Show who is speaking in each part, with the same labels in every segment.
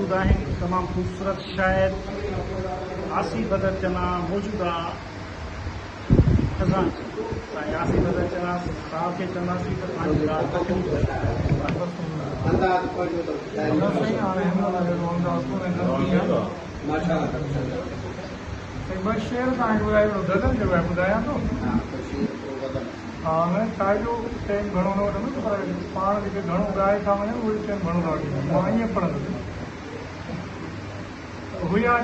Speaker 1: मौजूद आहिनि। तमामु ख़ूबसूरत शाइर आसिफ़ बदर चना मौजूद आहे। असां साईं आसिफ़ बदर चना साहब खे चवंदासीं त पंहिंजी ॻाल्हि
Speaker 2: ॿ शेर तव्हांखे ॿुधायो गज़ल जो आहे ॿुधायां थो। हा न तव्हांजो टाइम घणो न वठंदो पर पाण जेके घणो ॻाए था वञनि उहो टाइम घणो न वठंदो। मां ईअं पढ़ंदुसि। हुया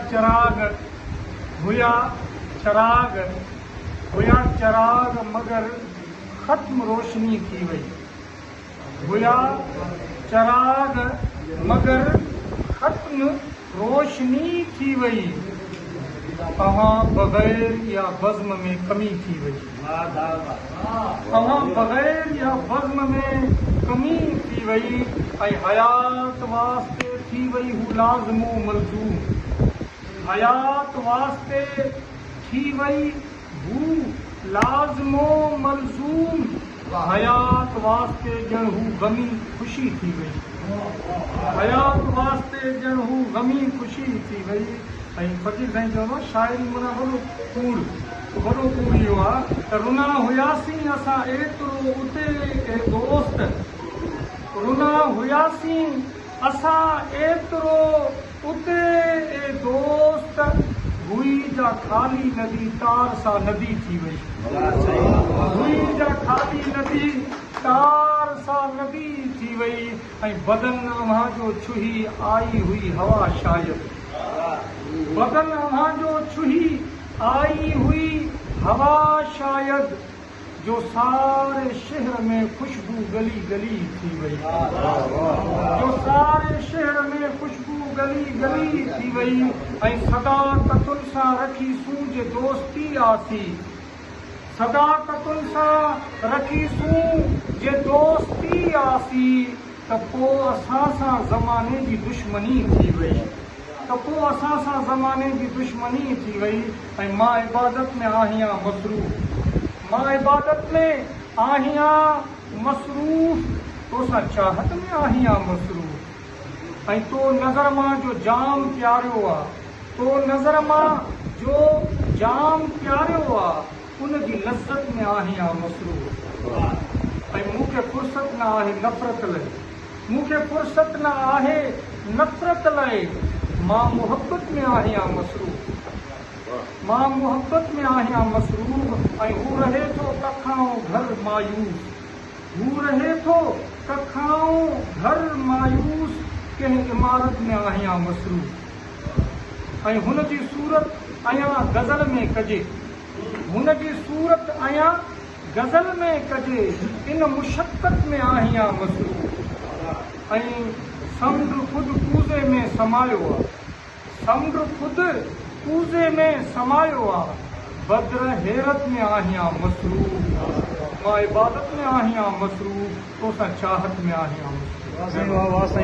Speaker 2: चिराग मगर ख़त्म रोशनी थी वई। हुया चिराग मगर ख़त्म रोशनी थी वई। तव्हां बग़ैर या बज़्म में कमी थी वई। तव्हां बग़ैर या बज़्म में कमी थी वई। ऐं हयात वास्ते थी वई हू लाज़िमो मलज़ूम। हयात वास्ते थी वई हू लाज़िमो मलज़ूम। हयात वास्ते ॼण हू ग़मी ख़ुशी थी वई। हयात वास्ते ॼण हू ग़मी ख़ुशी थी वई। ऐं फ़क़ीर साईं चवंदो शाइरी माना वॾो कूड़ इहो आहे त रुना हुयासीं असां एतिरो उते ए दोस्त। रुना हुयासीं असां एतिरो उते ए दोस्त। हुई जा ख़ाली नदी तार सां नदी थी वई। हुई जा ख़ाली नदी तार सां नदी थी वई। ऐं बदन अव्हां जो छुही आई हुई हवा शायद। बदन अव्हां जो छुही आई हुई हवा शायद। जो सारे शहर में खुशबू गली गली थी वई। जो सारे शहर में खुशबू गली गली थी वई। ऐं सदाकतुन सां रखी सूं जे दोस्ती आसी। सदाकतुन सां रखी सूं जे दोस्ती आसी। त पोइ असां सां ज़माने जी दुश्मनी थी वई। ज़माने जी दुश्मनी थी वई। ऐं मां इबादत में आहियां मसरूफ़। मां इबादत में आहियां मसरूफ़। तोसां चाहत में आहियां मसरूफ़। ऐं तो नज़र मां जो जाम प्यारियो आहे। तो नज़र मां जो जाम प्यारियो आहे। उन जी लज़त में आहियां मसरूफ़। ऐं मूंखे फ़ुर्सत न आहे नफ़रत लाइ। मूंखे फ़ुर्सत न आहे नफ़रत लाइ। मां मुहबत में आहियां मसरूफ़। मां मुहबत में आहियां मसरूफ़। ऐं हू रहे थो कखाऊं घर मायूस। हू रहे थो कखाऊं घर मायूस। कंहिं इमारत में आहियां मसरूफ़। ऐं हुन जी सूरत अयां गज़ल में कजे। हुन जी सूरत अयां गज़ल में कजे। इन मुशक्क़त में आहियां मसरूफ़। ऐं समुंड ख़ुदि कूज़े में समायो आहे। समुंड ख़ुदि कूज़े में समायो आहे। बद्र हैरत में आहियां मसरूफ़। मां इबादत में आहियां मसरूफ़। तोसां चाहत में आहियां मसरूफ़।